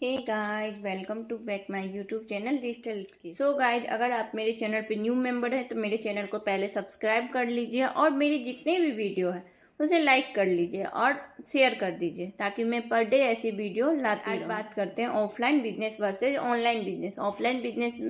Hey guys, welcome to back my YouTube channel digital की। So guys, अगर आप मेरे चैनल पे न्यू मेंबर हैं तो मेरे चैनल को पहले सब्सक्राइब कर लीजिए और मेरी जितने भी वीडियो है उसे लाइक कर लीजिए और शेयर कर दीजिए ताकि मैं पर डे ऐसी वीडियो लाती रहूं। आज बात करते हैं offline business versus online business. Offline business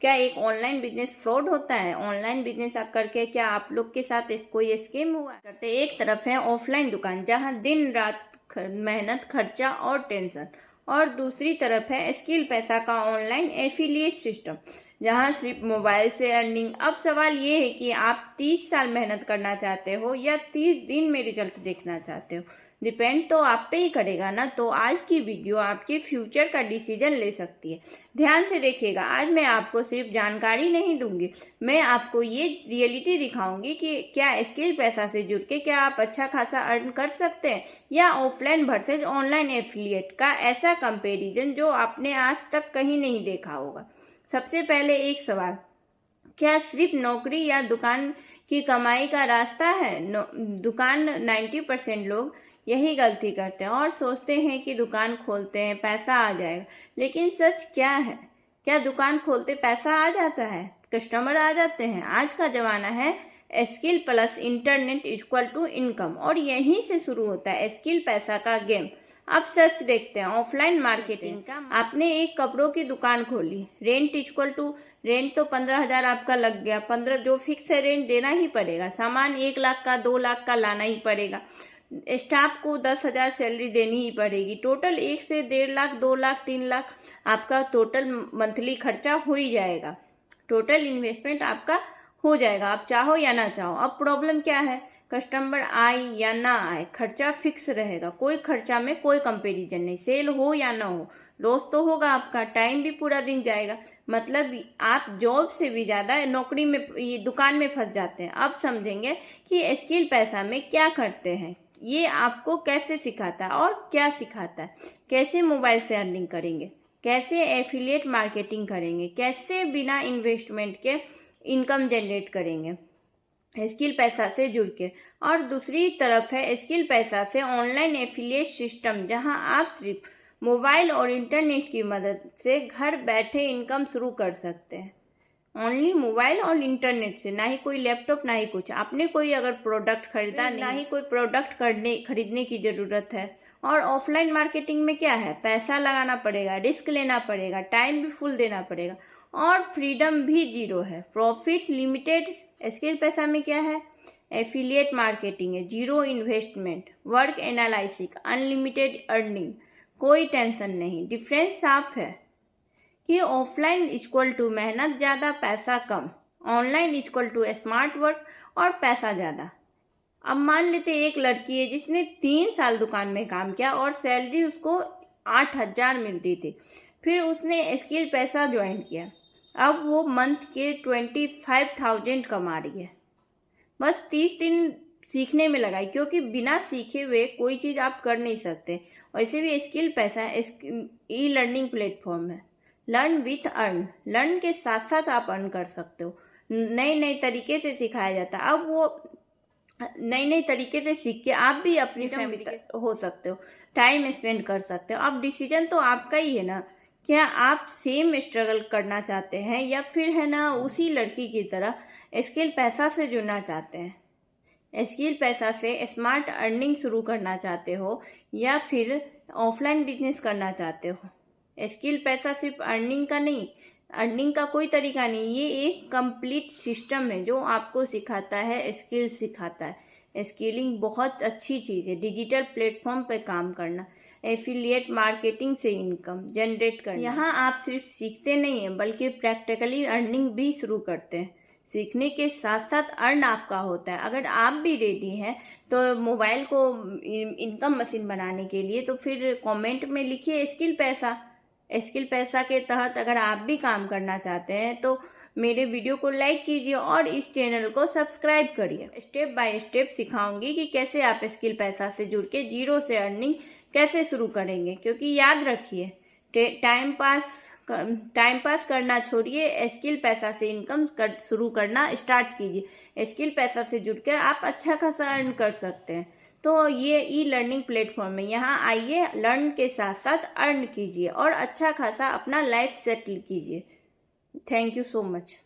क्या एक ऑनलाइन बिजनेस फ्रॉड होता है? ऑनलाइन बिजनेस करके क्या आप लोग के साथ कोई स्कैम हुआ करते? एक तरफ है ऑफलाइन दुकान जहाँ दिन रात मेहनत, खर्चा और टेंशन, और दूसरी तरफ है स्किल पैसा का ऑनलाइन एफिलिएट सिस्टम जहां सिर्फ मोबाइल से अर्निंग। अब सवाल ये है कि आप 30 साल मेहनत करना चाहते हो या 30 दिन में रिजल्ट देखना चाहते हो। डिपेंड तो आप पे ही करेगा ना। तो आज की वीडियो आपके फ्यूचर का डिसीजन ले सकती है। ध्यान से देखिएगा, आज मैं आपको सिर्फ जानकारी नहीं दूंगी, मैं आपको ये रियलिटी दिखाऊंगी कि क्या स्किल पैसा से जुड़ के क्या आप अच्छा खासा अर्न कर सकते हैं, या ऑफलाइन वर्सेज ऑनलाइन एफिलिएट का ऐसा कंपैरिजन जो आपने आज तक कहीं नहीं देखा होगा। सबसे पहले एक सवाल, क्या सिर्फ नौकरी या दुकान की कमाई का रास्ता है? दुकान 90% लोग यही गलती करते हैं और सोचते हैं कि दुकान खोलते हैं पैसा आ जाएगा। लेकिन सच क्या है? क्या दुकान खोलते पैसा आ जाता है, कस्टमर आ जाते हैं? आज का जमाना है skill plus internet equal to income, और यहीं से शुरू होता है स्किल पैसा का गेम। अब सच देखते हैं ऑफलाइन मार्केटिंग का। आपने एक कपड़ों की दुकान खोली, रेंट इक्वल टू रेंट तो 15,000 आपका लग गया। 15 जो फिक्स है रेंट देना ही पड़ेगा। सामान 1 लाख का 2 लाख का लाना ही पड़ेगा। स्टाफ को 10,000 सैलरी देनी ही पड़ेगी। टोटल 1 से 1.5 लाख, 2 लाख, 3 लाख आपका टोटल मंथली खर्चा हो ही जाएगा। टोटल इन्वेस्टमेंट आपका हो जाएगा, आप चाहो या ना चाहो। अब प्रॉब्लम क्या है? कस्टमर आए या ना आए, खर्चा फिक्स रहेगा। कोई खर्चा में कोई कंपैरिजन नहीं। सेल हो या ना हो, लॉस तो होगा आपका। टाइम भी पूरा दिन जाएगा। मतलब आप जॉब से भी ज्यादा नौकरी में, ये दुकान में फंस जाते हैं। अब समझेंगे कि स्किल पैसा में क्या करते हैं, ये आपको कैसे सिखाता है और क्या सिखाता है। कैसे मोबाइल से अर्निंग करेंगे, कैसे एफिलिएट मार्केटिंग करेंगे, कैसे बिना इन्वेस्टमेंट के इनकम जनरेट करेंगे स्किल पैसा से जुड़ के। और दूसरी तरफ है स्किल पैसा से ऑनलाइन एफिलिएट सिस्टम जहां आप सिर्फ मोबाइल और इंटरनेट की मदद से घर बैठे इनकम शुरू कर सकते हैं। ओनली मोबाइल और इंटरनेट से, ना ही कोई लैपटॉप, ना ही कुछ। आपने कोई अगर प्रोडक्ट खरीदा, ना ही कोई प्रोडक्ट खरीदने की जरूरत है। और ऑफलाइन मार्केटिंग में क्या है? पैसा लगाना पड़ेगा, रिस्क लेना पड़ेगा, टाइम भी फुल देना पड़ेगा और फ्रीडम भी जीरो है, प्रॉफिट लिमिटेड। स्किल पैसा में क्या है? एफिलिएट मार्केटिंग है, zero investment, work analysis, unlimited earning, कोई टेंशन नहीं। डिफरेंस साफ है कि ऑफलाइन इक्वल टू मेहनत ज्यादा पैसा कम, online equal to smart work और पैसा ज्यादा। अब मान लेते एक लड़की है जिसने 3 साल दुकान में काम किया और सैलरी उसको 8,000 मिलती थी। फिर उसने स्किल पैसा ज्वाइन किया, अब वो मंथ के 25,000 कमा रही है। बस 30 दिन सीखने में लगाई, क्योंकि बिना सीखे हुए कोई चीज आप कर नहीं सकते। वैसे भी स्किल पैसा ई लर्निंग प्लेटफॉर्म है। लर्न विथ अर्न, लर्न के साथ साथ आप अर्न कर सकते हो। नए नए तरीके से सिखाया जाता है। अब वो नए नए तरीके से सीख के आप भी अपनी फैमिली हो सकते हो, टाइम स्पेंड कर सकते हो। अब डिसीजन तो आपका ही है ना, क्या आप सेम स्ट्रगल करना चाहते हैं या फिर है ना उसी लड़की की तरह स्किल पैसा से जुड़ना चाहते हैं। स्किल पैसा से स्मार्ट अर्निंग शुरू करना चाहते हो या फिर ऑफलाइन बिजनेस करना चाहते हो। स्किल पैसा सिर्फ अर्निंग का नहीं, अर्निंग का कोई तरीका नहीं, ये एक कंप्लीट सिस्टम है जो आपको सिखाता है, स्किल सिखाता है। स्किलिंग बहुत अच्छी चीज़ है। डिजिटल प्लेटफॉर्म पे काम करना, एफिलिएट मार्केटिंग से इनकम जनरेट करना, यहाँ आप सिर्फ सीखते नहीं हैं बल्कि प्रैक्टिकली अर्निंग भी शुरू करते हैं। सीखने के साथ साथ अर्न आपका होता है। अगर आप भी रेडी हैं तो मोबाइल को इनकम मशीन बनाने के लिए, तो फिर कमेंट में लिखिए स्किल पैसा। स्किल पैसा के तहत अगर आप भी काम करना चाहते हैं तो मेरे वीडियो को लाइक कीजिए और इस चैनल को सब्सक्राइब करिए। स्टेप बाय स्टेप सिखाऊंगी कि कैसे आप स्किल पैसा से जुड़ के जीरो से अर्निंग कैसे शुरू करेंगे। क्योंकि याद रखिए, टाइम पास करना छोड़िए, स्किल पैसा से इनकम शुरू करना स्टार्ट कीजिए। स्किल पैसा से जुड़कर आप अच्छा खासा अर्न कर सकते हैं। तो ये ई लर्निंग प्लेटफॉर्म है, यहाँ आइए, लर्न के साथ साथ अर्न कीजिए और अच्छा खासा अपना लाइफ सेटल कीजिए। Thank you so much.